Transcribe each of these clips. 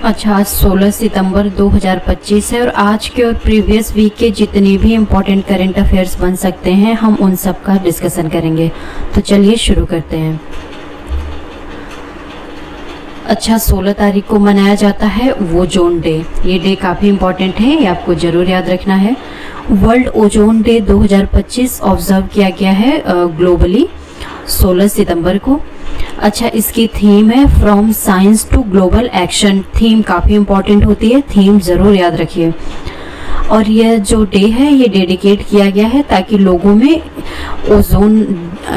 अच्छा, आज 16 सितंबर 2025 है और आज के और प्रीवियस वीक के जितने भी इम्पोर्टेंट करंट अफेयर्स बन सकते हैं हम उन सब का डिस्कशन करेंगे। तो चलिए शुरू करते हैं। अच्छा, 16 तारीख को मनाया जाता है ओजोन डे। ये डे काफ़ी इम्पोर्टेंट है, ये आपको ज़रूर याद रखना है। वर्ल्ड ओजोन डे 2025 ऑब्जर्व किया गया है ग्लोबली 16 सितंबर को। अच्छा, इसकी थीम है from science to global action. Theme काफ़ी इम्पोर्टेंट होती है, थीम ज़रूर याद रखिए। और यह जो डे है ये डेडिकेट किया गया है ताकि लोगों में ओजोन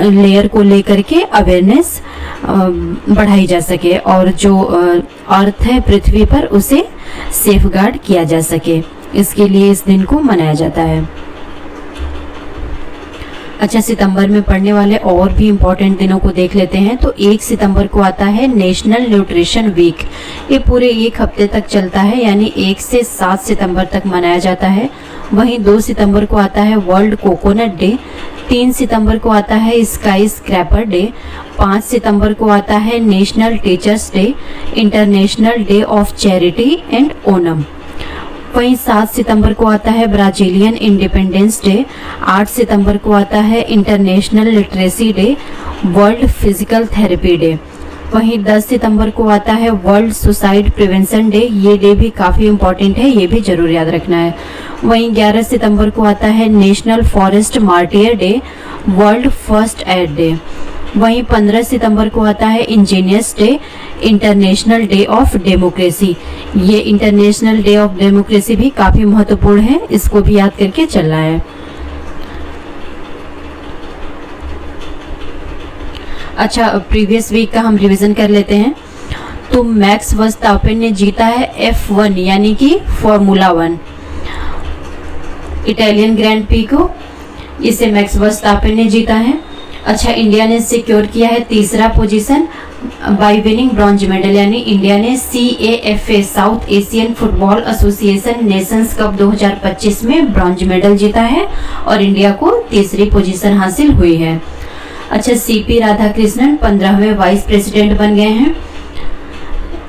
लेयर को लेकर के अवेयरनेस बढ़ाई जा सके और जो अर्थ है पृथ्वी पर उसे सेफगार्ड किया जा सके। इसके लिए इस दिन को मनाया जाता है। अच्छा, सितंबर में पड़ने वाले और भी इम्पोर्टेंट दिनों को देख लेते हैं। तो 1 सितंबर को आता है नेशनल न्यूट्रिशन वीक। ये पूरे एक हफ्ते तक चलता है, यानी 1 से 7 सितंबर तक मनाया जाता है। वहीं 2 सितंबर को आता है वर्ल्ड कोकोनट डे। 3 सितंबर को आता है स्काई स्क्रैपर डे। 5 सितंबर को आता है national teachers day, international day of charity and Onam. वहीं 7 सितंबर को आता है ब्राजीलियन इंडिपेंडेंस डे। 8 सितंबर को आता है international literacy day, world physical therapy day. वहीं 10 सितंबर को आता है वर्ल्ड सुसाइड प्रिवेंशन डे। ये डे भी काफ़ी इम्पोर्टेंट है, ये भी जरूर याद रखना है। वहीं 11 सितंबर को आता है national forest martyr day, world first aid day. वहीं 15 सितंबर को आता है engineers day, international day of democracy. ये इंटरनेशनल डे ऑफ डेमोक्रेसी भी काफ़ी महत्वपूर्ण है, इसको भी याद करके चलना है। अच्छा, प्रीवियस वीक का हम रिवीजन कर लेते हैं। तो मैक्स वर्स्टापेन ने जीता है F1 यानी कि फॉर्मूला 1 इटालियन ग्रैंड पी को, इसे मैक्स वर्स्टापेन ने जीता है। अच्छा, इंडिया ने सिक्योर किया है तीसरा position by winning bronze medal, यानी इंडिया ने CAFA south Asian football association Nations cup 2025 में ब्रॉन्ज मेडल जीता है और इंडिया को तीसरी पोजीशन हासिल हुई है। अच्छा, CP राधाकृष्णन 15वें वाइस प्रेसिडेंट बन गए हैं।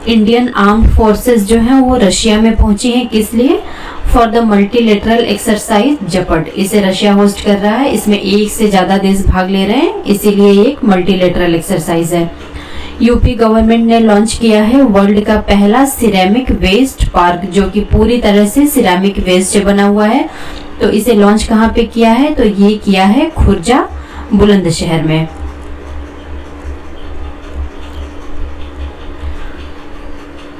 इंडियन आर्म्ड फोर्सेस जो हैं वो रशिया में पहुंची हैं, किस लिए? For the multilateral exercise Zapad. इसे रशिया होस्ट कर रहा है, इसमें एक से ज़्यादा देश भाग ले रहे हैं, इसीलिए ये एक मल्टीलेटरल एक्सरसाइज है। यूपी गवर्नमेंट ने लॉन्च किया है वर्ल्ड का पहला सिरेमिक वेस्ट पार्क, जो कि पूरी तरह से सिरेमिक वेस्ट से बना हुआ है। तो इसे लॉन्च कहाँ पे किया है? तो ये किया है खुर्जा बुलंदशहर में।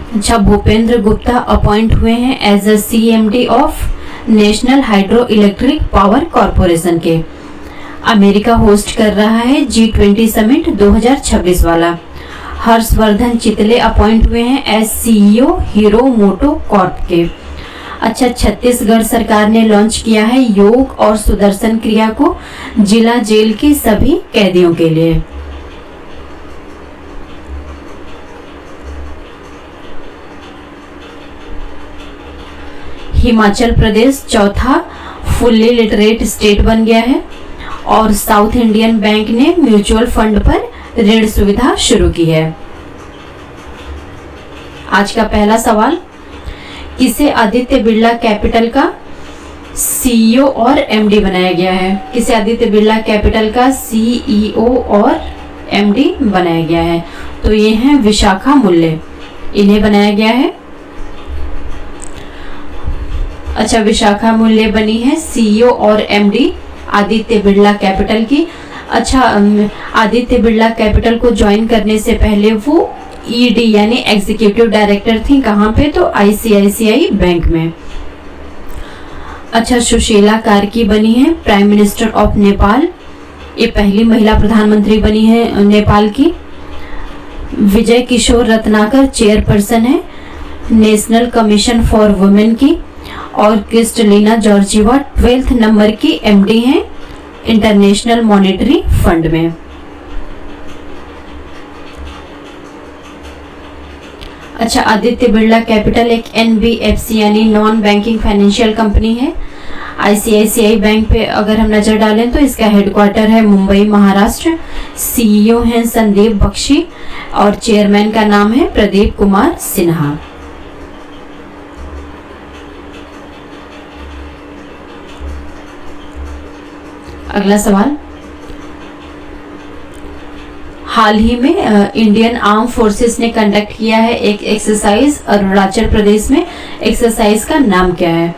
अच्छा, भूपेंद्र गुप्ता अपॉइंट हुए हैं as a CMD of National Hydro Electric Power Corporation के। अमेरिका होस्ट कर रहा है G20 समिट 2026 वाला। हर्षवर्धन चितले अपॉइंट हुए हैं एज CEO हीरो मोटो कॉर्प के। अच्छा, छत्तीसगढ़ सरकार ने लॉन्च किया है योग और सुदर्शन क्रिया को जिला जेल के सभी कैदियों के लिए। हिमाचल प्रदेश चौथा फुल्ली लिटरेट स्टेट बन गया है और साउथ इंडियन बैंक ने म्यूचुअल फंड पर ऋण सुविधा शुरू की है। आज का पहला सवाल, किसे आदित्य बिरला कैपिटल का CEO और MD बनाया गया है? किसे आदित्य बिरला कैपिटल का CEO और MD बनाया गया है? तो ये हैं विशाखा मूल्य, इन्हें बनाया गया है। अच्छा, विशाखा मूल्य बनी है CEO और MD आदित्य बिरला कैपिटल की। अच्छा, आदित्य बिरला कैपिटल को ज्वाइन करने से पहले वो ED यानी एग्जीक्यूटिव डायरेक्टर थी, कहाँ पे? तो ICICI बैंक में। अच्छा, सुशीला कार्की बनी है प्राइम मिनिस्टर ऑफ नेपाल, ये पहली महिला प्रधानमंत्री बनी है नेपाल की। विजय किशोर रत्नाकर चेयरपर्सन है नेशनल कमीशन फॉर वुमेन की और क्रिस्टलिना जॉर्जिवा 12th नंबर की MD हैं इंटरनेशनल मॉनेटरी फंड में। अच्छा, आदित्य बिरला कैपिटल एक NBFC यानी नॉन बैंकिंग फाइनेंशियल कंपनी है। ICICI बैंक पे अगर हम नजर डालें तो इसका हेडक्वार्टर है मुंबई महाराष्ट्र। CEO हैं संदीप बख्शी और चेयरमैन का नाम है प्रदीप कुमार सिन्हा। अगला सवाल, हाल ही में इंडियन आर्म फोर्सेस ने कंडक्ट किया है एक एक्सरसाइज अरुणाचल प्रदेश में। एक्सरसाइज का नाम क्या है?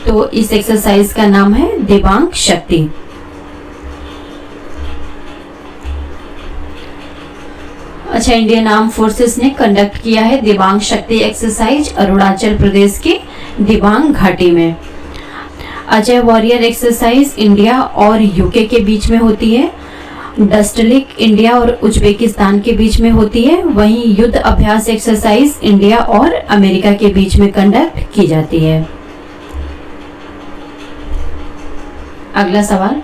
तो इस एक्सरसाइज का नाम है दिबांग शक्ति। अच्छा, इंडियन आर्म फोर्सेस ने कंडक्ट किया है दिबांग शक्ति एक्सरसाइज अरुणाचल प्रदेश के दिबांग घाटी में। अजय वॉरियर एक्सरसाइज इंडिया और यूके के बीच में होती है। डस्टलिक इंडिया और उज्बेकिस्तान के बीच में होती है। वहीं युद्ध अभ्यास एक्सरसाइज इंडिया और अमेरिका के बीच में कंडक्ट की जाती है। अगला सवाल,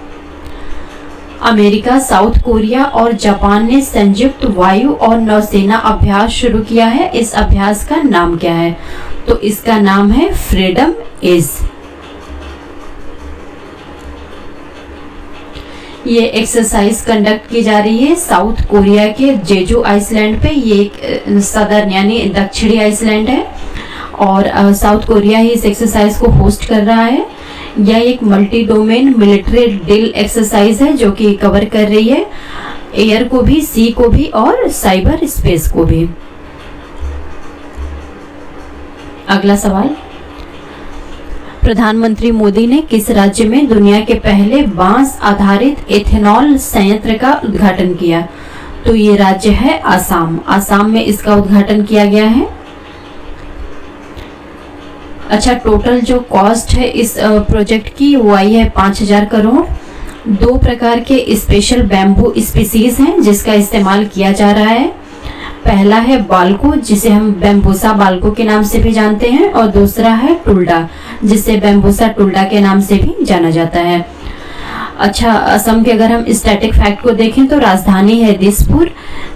अमेरिका, साउथ कोरिया और जापान ने संयुक्त वायु और नौसेना अभ्यास शुरू किया है। इस अभ्यास का नाम क्या है? तो इसका नाम है फ्रीडम इज। ये एक्सरसाइज कंडक्ट की जा रही है साउथ कोरिया के जेजू आइसलैंड पे। ये एक सदर्न यानी दक्षिणी आइसलैंड है और साउथ कोरिया ही इस एक्सरसाइज को होस्ट कर रहा है। यह एक multi domain military drill exercise है जो कि कवर कर रही है एयर को भी, सी को भी और साइबर स्पेस को भी। अगला सवाल, प्रधानमंत्री मोदी ने किस राज्य में दुनिया के पहले बांस आधारित एथेनॉल संयंत्र का उद्घाटन किया? तो ये राज्य है असम। असम में इसका उद्घाटन किया गया है। अच्छा, टोटल जो कॉस्ट है इस प्रोजेक्ट की वो आई है 5000 करोड़। 2 प्रकार के स्पेशल बैम्बू स्पीसीज हैं जिसका इस्तेमाल किया जा रहा है। पहला है बाल्को, जिसे हम बैम्बूसा बाल्को के नाम से भी जानते हैं, और दूसरा है टुल्डा, जिसे बैम्बूसा टुल्डा के नाम से भी जाना जाता है। अच्छा, असम के अगर हम स्टैटिक फैक्ट को देखें तो राजधानी है दिसपुर,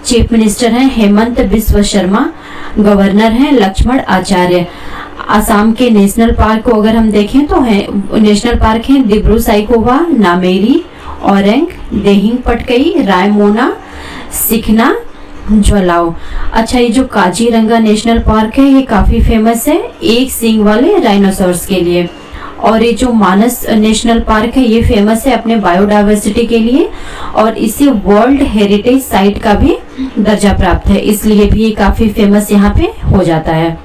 चीफ मिनिस्टर हैं हेमंत बिस्व शर्मा, गवर्नर हैं लक्ष्मण आचार्य। असम के नेशनल पार्क को अगर हम देखें तो है नेशनल पार्क हैं दिब्रू साइखोवा, नामेरी, औरंग, देहिंग पटकई, रायमोना, सिखना, ज्वालाओ। अच्छा, ये जो काजीरंगा नेशनल पार्क है ये काफी फेमस है एक सींग वाले राइनोसॉर्स के लिए। और ये जो मानस नेशनल पार्क है ये फेमस है अपने बायोडायवर्सिटी के लिए और इसे वर्ल्ड हेरिटेज साइट का भी दर्जा प्राप्त है, इसलिए भी ये काफी फेमस यहाँ पे हो जाता है।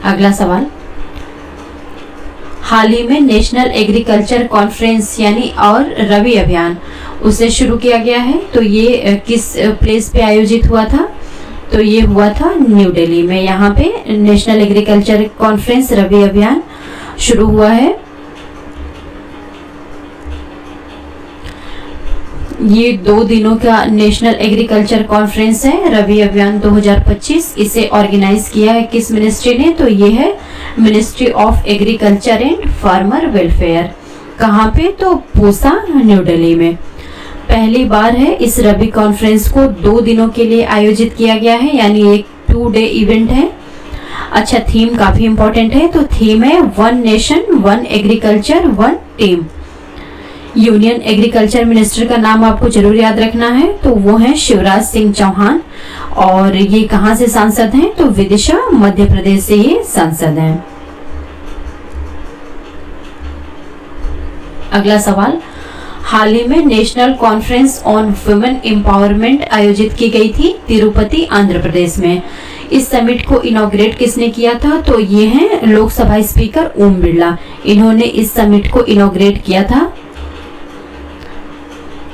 अगला सवाल, हाल ही में नेशनल एग्रीकल्चर कॉन्फ्रेंस यानी और रबी अभियान उसे शुरू किया गया है। तो ये किस प्लेस पे आयोजित हुआ था? तो ये हुआ था न्यू दिल्ली में। यहाँ पे नेशनल एग्रीकल्चर कॉन्फ्रेंस रबी अभियान शुरू हुआ है। ये 2 दिनों का नेशनल एग्रीकल्चर कॉन्फ्रेंस है रबी अभियान 2025। इसे ऑर्गेनाइज किया है किस मिनिस्ट्री ने? तो ये है ministry of agriculture and farmer welfare. कहाँ पे? तो पूसा, न्यू दिल्ली में। पहली बार है इस रबी कॉन्फ्रेंस को 2 दिनों के लिए आयोजित किया गया है, यानी एक 2 डे इवेंट है। अच्छा, थीम काफी इंपॉर्टेंट है। तो थीम है 1 nation 1 agriculture 1 team. Union agriculture minister का नाम आपको जरूर याद रखना है, तो वो है शिवराज सिंह चौहान। और ये कहाँ से सांसद हैं? तो विदिशा, मध्य प्रदेश से ये सांसद हैं। अगला सवाल, हाल ही में national conference on women empowerment आयोजित की गई थी तिरुपति, आंध्र प्रदेश में। इस समिट को इनॉग्रेट किसने किया था? तो ये हैं लोकसभा स्पीकर ओम बिरला। इन्होंने इस समिट को इनॉग्रेट किया था।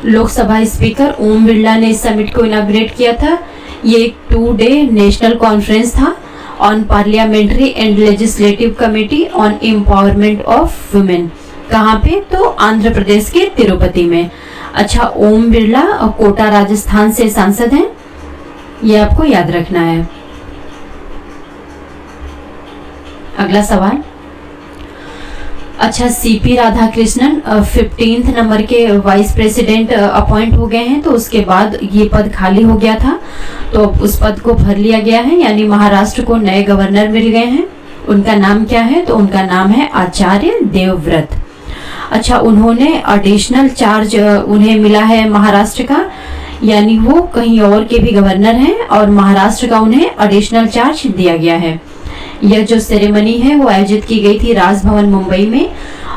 लोकसभा स्पीकर ओम बिरला ने इस समिट को इनॉग्रेट किया था। ये एक 2 डे नेशनल कॉन्फ्रेंस था on parliamentary and legislative committee on empowerment of women. कहाँ पे? तो आंध्र प्रदेश के तिरुपति में। अच्छा, ओम बिरला कोटा राजस्थान से सांसद हैं, ये आपको याद रखना है। अगला सवाल, अच्छा, सीपी राधाकृष्णन 15th नंबर के वाइस प्रेसिडेंट अपॉइंट हो गए हैं। तो उसके बाद ये पद खाली हो गया था, तो उस पद को भर लिया गया है, यानी महाराष्ट्र को नए गवर्नर मिल गए हैं। उनका नाम क्या है? तो उनका नाम है आचार्य देवव्रत। अच्छा, उन्होंने एडिशनल चार्ज उन्हें मिला है महाराष्ट्र का, यानी वो कहीं और के भी गवर्नर हैं और महाराष्ट्र का उन्हें एडिशनल चार्ज दिया गया है। यह जो सेरेमनी है वो आयोजित की गई थी राजभवन मुंबई में,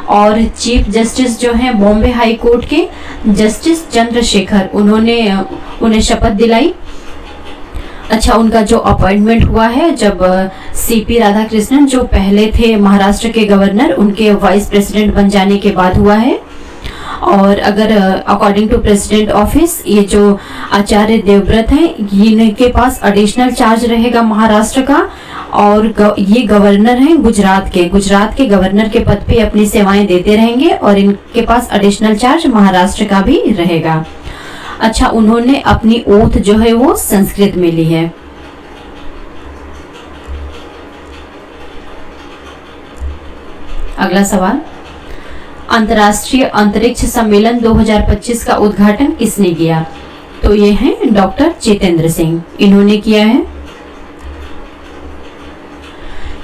और चीफ जस्टिस जो हैं बॉम्बे हाई कोर्ट के जस्टिस चंद्रशेखर, उन्होंने उन्हें शपथ दिलाई। अच्छा, उनका जो अपॉइंटमेंट हुआ है, जब सीपी राधाकृष्णन जो पहले थे महाराष्ट्र के गवर्नर, उनके वाइस प्रेसिडेंट बन जाने के बाद हुआ है। और अगर अकॉर्डिंग टू प्रेसिडेंट ऑफिस, ये जो आचार्य देवव्रत हैं, इनके पास एडिशनल चार्ज रहेगा महाराष्ट्र का, और ये गवर्नर हैं गुजरात के गवर्नर के पद पे अपनी सेवाएं देते रहेंगे, और इनके पास एडिशनल चार्ज महाराष्ट्र का भी रहेगा। अच्छा, उन्होंने अपनी ओथ जो है वो संस्कृत में ली है। अगला सवाल, अंतर्राष्ट्रीय अंतरिक्ष सम्मेलन 2025 का उद्घाटन किसने किया? तो ये हैं डॉक्टर जितेंद्र सिंह, इन्होंने किया है।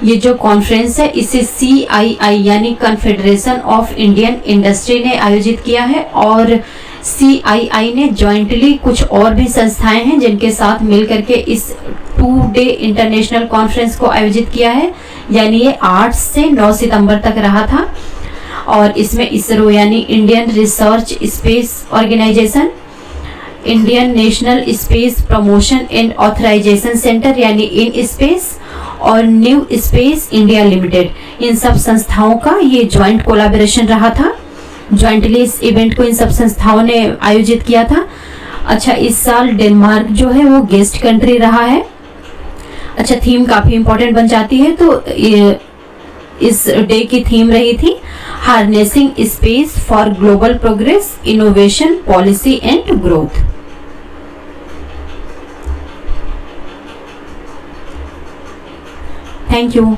ये जो कॉन्फ्रेंस है इसे CII यानी कन्फेडरेशन ऑफ इंडियन इंडस्ट्री ने आयोजित किया है, और CII ने जॉइंटली कुछ और भी संस्थाएं हैं जिनके साथ मिलकर के इस 2 डे इंटरनेशनल कॉन्फ्रेंस को आयोजित किया है, यानी ये 8 से 9 सितंबर तक रहा था। और इसमें इसरो यानी Indian Research Space Organisation, Indian National Space Promotion and Authorisation Centre यानी इन स्पेस, और न्यू स्पेस इंडिया लिमिटेड, इन सब संस्थाओं का ये ज्वाइंट कोलैबोरेशन रहा था। ज्वाइंटली इस इवेंट को इन सब संस्थाओं ने आयोजित किया था। अच्छा, इस साल डेनमार्क जो है वो गेस्ट कंट्री रहा है। अच्छा, थीम काफी इंपॉर्टेंट बन जाती है, तो इस डे की थीम रही थी harnessing space for global progress, innovation, policy and growth. Thank you.